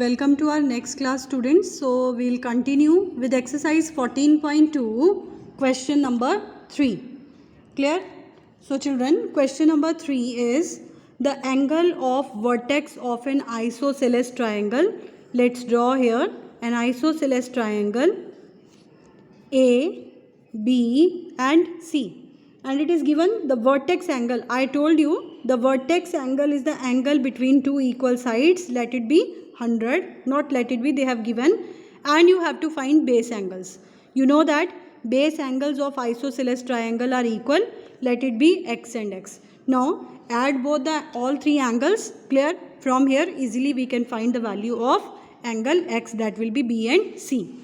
Welcome to our next class, students. So we'll continue with exercise 14.2, question number 3. Clear? So children, question number 3 is the angle of vertex of an isosceles triangle. Let's draw here an isosceles triangle A, B and C. And it is given the vertex angle. I told you the vertex angle is the angle between two equal sides. Let it be 100, not let it be, they have given. And you have to find base angles. You know that base angles of isosceles triangle are equal. Let it be x and x. Now add both all three angles. Clear? From here easily we can find the value of angle x, that will be B and C.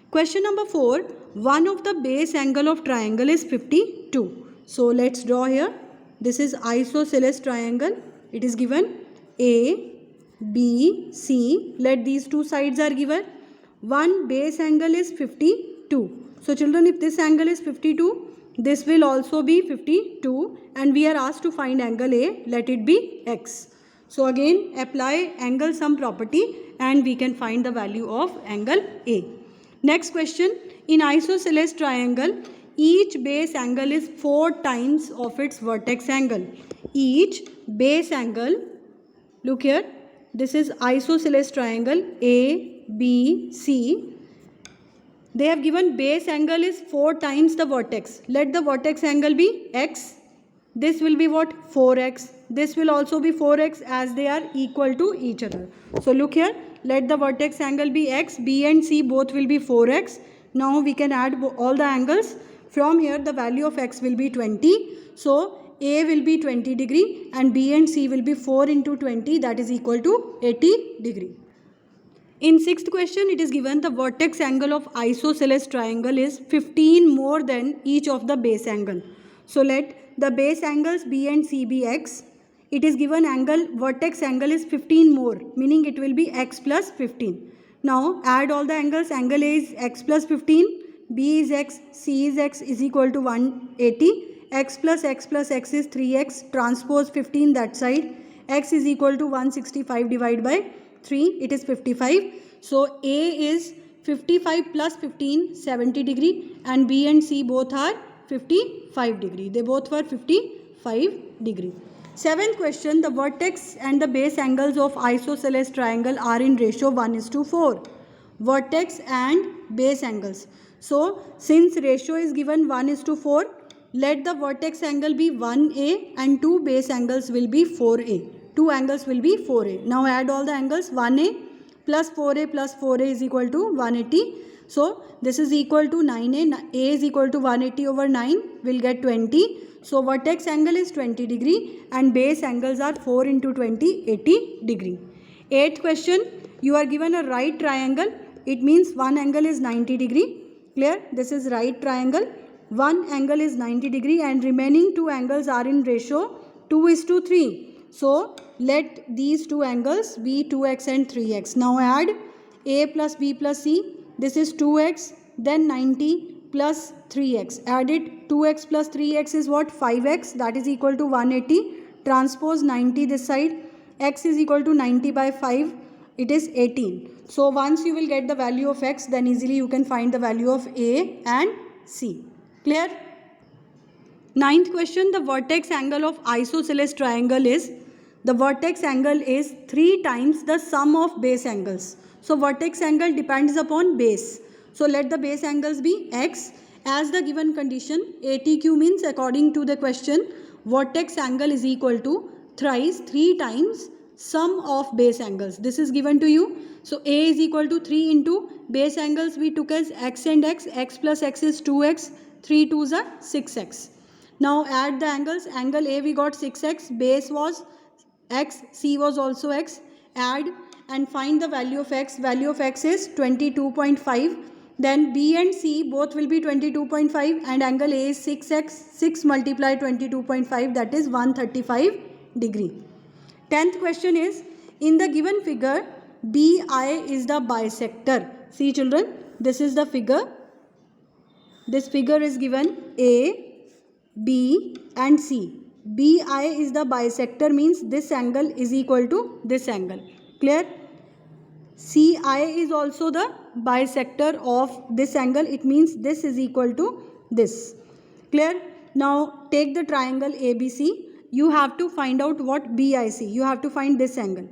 Question number 4. One of the base angle of triangle is 52. So let's draw here. This is isosceles triangle. It is given A, B, C. Let these two sides are given. One base angle is 52. So children, if this angle is 52, this will also be 52 and we are asked to find angle A. Let it be x. So again apply angle sum property and we can find the value of angle A. Next question, in isosceles triangle, each base angle is 4 times of its vertex angle. Each base angle, look here, this is isosceles triangle A, B, C. They have given base angle is 4 times the vertex. Let the vertex angle be x. This will be what? 4x. This will also be 4x as they are equal to each other. So look here. Let the vertex angle be x. B and C both will be 4x. Now we can add all the angles. From here the value of x will be 20. So A will be 20 degree and B and C will be 4 into 20, that is equal to 80 degree. In sixth question, it is given the vertex angle of isosceles triangle is 15 more than each of the base angle. So let the base angles B and C be x. It is given angle, vertex angle is 15 more, meaning it will be x plus 15. Now add all the angles. Angle A is x plus 15, B is x, C is x is equal to 180. X plus x is 3x, transpose 15 that side. X is equal to 165 divided by 3, it is 55. So A is 55 plus 15, 70 degree and B and C both are 55 degree. They both were 55 degree. Seventh question, the vertex and the base angles of isosceles triangle are in ratio 1:4. Vertex and base angles. So since ratio is given 1:4, let the vertex angle be 1A and two base angles will be 4A. Two angles will be 4A. Now add all the angles. 1A plus 4A is equal to 180. So this is equal to 9A. A is equal to 180 over 9. We'll get 20. So vertex angle is 20 degree and base angles are 4 into 20, 80 degree. Eighth question, you are given a right triangle. It means one angle is 90 degree. Clear? This is right triangle. One angle is 90 degree and remaining two angles are in ratio 2:3. So let these two angles be 2x and 3x. Now add A plus B plus C. This is 2x, then 90 plus 3x. Add it. 2x plus 3x is what? 5x. That is equal to 180. Transpose 90 this side. X is equal to 90 by 5. It is 18. So once you will get the value of x, then easily you can find the value of A and C. Clear? Ninth question, the vertex angle of isosceles triangle is, the vertex angle is 3 times the sum of base angles. So vertex angle depends upon base. So let the base angles be x as the given condition. ATQ means according to the question, vertex angle is equal to thrice 3 times sum of base angles. This is given to you. So A is equal to 3 into base angles we took as x and x. X plus x is 2x. 3 2s are 6x. Now add the angles. Angle A we got 6x. Base was x. C was also x. Add and find the value of x. Value of x is 22.5. Then B and C both will be 22.5 and angle A is 6x. 6 multiply 22.5, that is 135 degree. 10th question is, in the given figure, BI is the bisector. See children, this is the figure. This figure is given A, B and C. BI is the bisector, means this angle is equal to this angle. Clear? CI is also the bisector of this angle. It means this is equal to this. Clear? Now take the triangle ABC. You have to find out what BIC. You have to find this angle.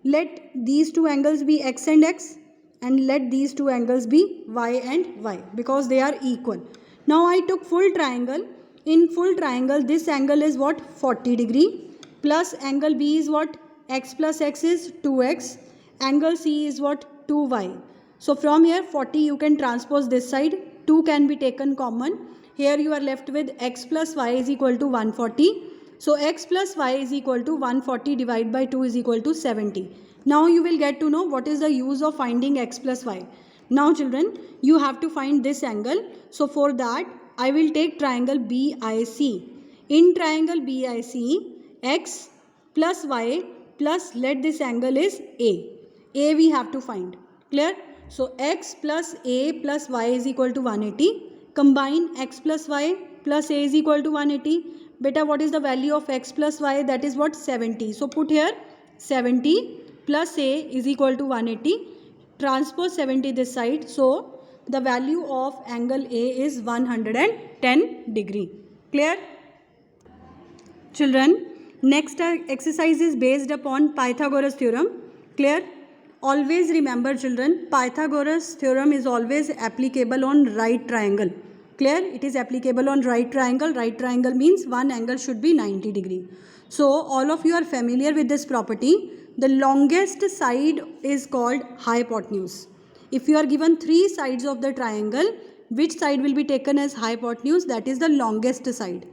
Let these two angles be x and x, and let these two angles be y and y, because they are equal. Now I took full triangle. In full triangle, this angle is what? 40 degree. Plus angle B is what? X plus x is 2x. Angle C is what? 2y. So from here 40 you can transpose this side. 2 can be taken common. Here you are left with x plus y is equal to 140. So x plus y is equal to 140 divided by 2 is equal to 70. Now you will get to know what is the use of finding x plus y. Now children, you have to find this angle. So for that, I will take triangle BIC. In triangle BIC, x plus y plus let this angle is A. A we have to find. Clear? So x plus A plus y is equal to 180. Combine x plus y plus A is equal to 180. Beta, what is the value of x plus y? That is what? 70. So put here 70 plus A is equal to 180. Transpose 70 this side. So the value of angle A is 110 degree. Clear? Children, next exercise is based upon Pythagoras theorem. Clear? Always remember children, Pythagoras theorem is always applicable on right triangle. Clear? It is applicable on right triangle. Right triangle means one angle should be 90 degree. So all of you are familiar with this property. The longest side is called hypotenuse. If you are given three sides of the triangle, which side will be taken as hypotenuse? That is the longest side.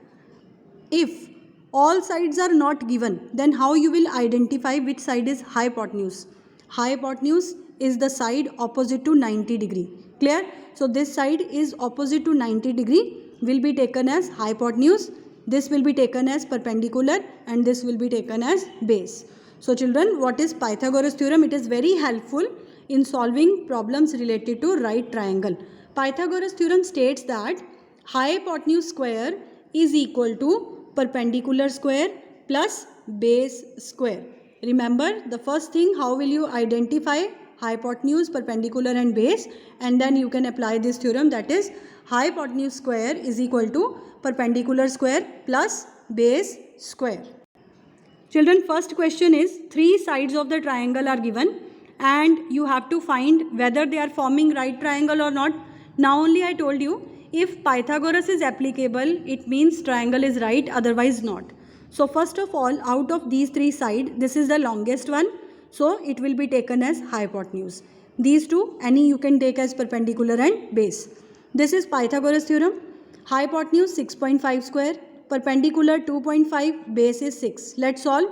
If all sides are not given, then how you will identify which side is hypotenuse? Hypotenuse is the side opposite to 90 degree. Clear? So this side is opposite to 90 degree, will be taken as hypotenuse. This will be taken as perpendicular, and this will be taken as base. So children, what is Pythagoras theorem? It is very helpful in solving problems related to right triangle. Pythagoras theorem states that hypotenuse square is equal to perpendicular square plus base square. Remember the first thing, how will you identify hypotenuse, perpendicular and base, and then you can apply this theorem, that is hypotenuse square is equal to perpendicular square plus base square. Children, first question is, three sides of the triangle are given and you have to find whether they are forming right triangle or not. Now only I told you, if Pythagoras is applicable, it means triangle is right, otherwise not. So first of all, out of these three sides, this is the longest one. So it will be taken as hypotenuse. These two, any you can take as perpendicular and base. This is Pythagoras theorem. Hypotenuse 6.5 square, perpendicular 2.5, base is 6. Let's solve.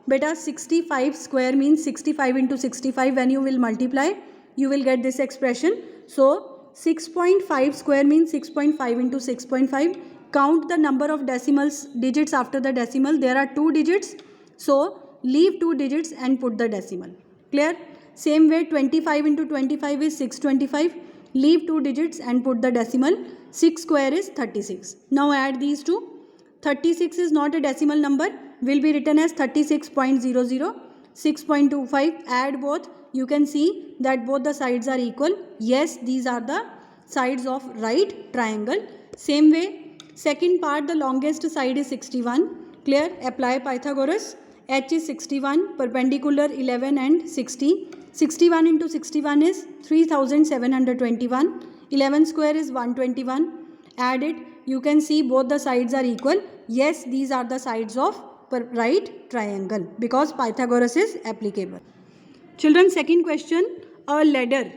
Beta, 65 square means 65 into 65. When you will multiply, you will get this expression. So 6.5 square means 6.5 into 6.5. Count the number of digits after the decimal. There are 2 digits. So leave 2 digits and put the decimal. Clear? Same way 25 into 25 is 625. Leave 2 digits and put the decimal. 6 square is 36. Now add these two. 36 is not a decimal number. Will be written as 36.00. 6.25. Add both. You can see that both the sides are equal. Yes, these are the sides of right triangle. Same way, second part, the longest side is 61. Clear? Apply Pythagoras. H is 61, perpendicular 11 and 60. 61 into 61 is 3721. 11 square is 121. Add it. You can see both the sides are equal. Yes, these are the sides of right triangle because Pythagoras is applicable. Children, second question, a ladder.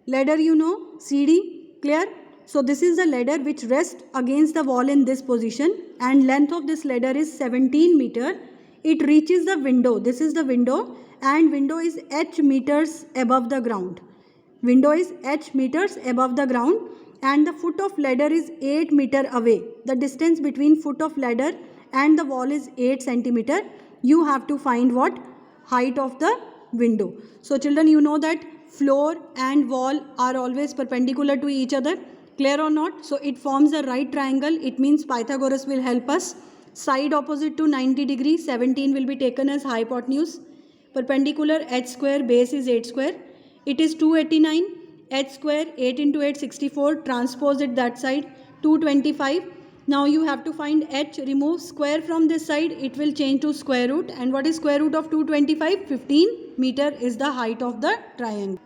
Ladder you know, CD, clear? So this is the ladder which rests against the wall in this position, and length of this ladder is 17 meter. It reaches the window. This is the window, and window is h meters above the ground. Window is h meters above the ground, and the foot of ladder is 8 meter away. The distance between foot of ladder and the wall is 8 centimeter. You have to find what? Height of the window. So children, you know that floor and wall are always perpendicular to each other. Clear or not? So it forms a right triangle. It means Pythagoras will help us. Side opposite to 90 degree, 17 will be taken as hypotenuse. Perpendicular h square, base is 8 square. it is 289, h square 8 into 8 64, transpose it that side 225. Now you have to find h, remove square from this side, it will change to square root. And what is square root of 225? 15 meter is the height of the triangle.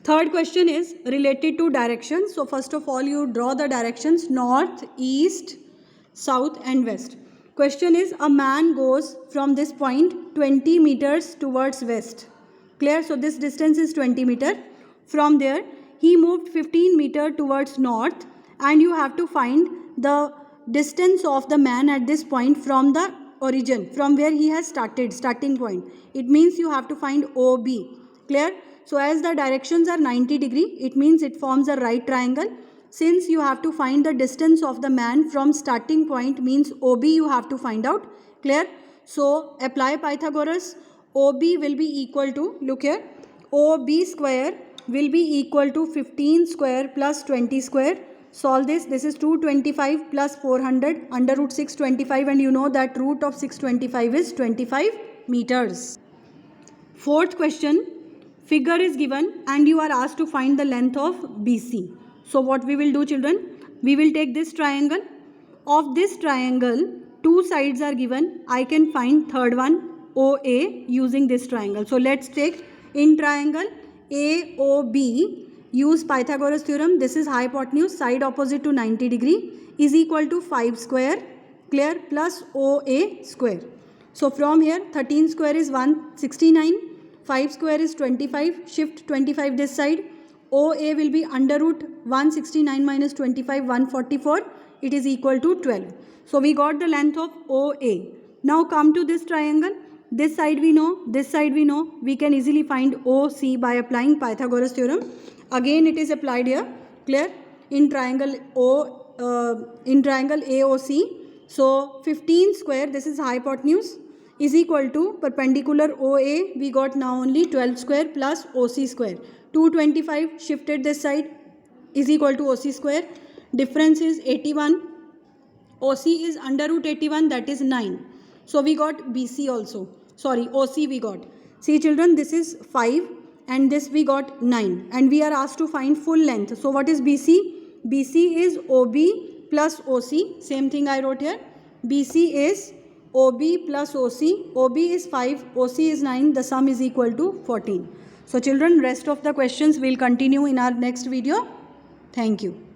Third question is related to directions. So first of all you draw the directions north, east, south and west. Question is, a man goes from this point 20 meters towards west. Clear? So this distance is 20 meter. From there he moved 15 meter towards north, and you have to find the distance of the man at this point from the origin, from where he has started, starting point. It means you have to find OB. Clear? So as the directions are 90 degree, it means it forms a right triangle. Since you have to find the distance of the man from starting point, means OB you have to find out. Clear? So apply Pythagoras. OB will be equal to, look here, OB square will be equal to 15 square plus 20 square. Solve this. This is 225 plus 400 under root 625, and you know that root of 625 is 25 meters. Fourth question, figure is given and you are asked to find the length of BC. So what we will do, children, we will take this triangle. Of this triangle, two sides are given. I can find third one, OA, using this triangle. So let's take in triangle AOB, use Pythagoras theorem. This is hypotenuse, side opposite to 90 degree, is equal to 5 square, clear, plus OA square. So from here 13 square is 169, 5 square is 25, shift 25 this side. OA will be under root 169 minus 25, 144. It is equal to 12. So we got the length of OA. Now come to this triangle. This side we know, this side we know. We can easily find OC by applying Pythagoras theorem. Again it is applied here. Clear? In triangle AOC. So 15 square, this is hypotenuse, is equal to perpendicular OA. We got now only 12 square plus OC square. 225 shifted this side is equal to OC square. Difference is 81. OC is under root 81, that is 9. So we got BC also. Sorry, OC we got. See children, this is 5 and this we got 9. And we are asked to find full length. So what is BC? BC is OB plus OC. Same thing I wrote here. BC is OB plus OC. OB is 5, OC is 9. The sum is equal to 14. So children, rest of the questions will continue in our next video. Thank you.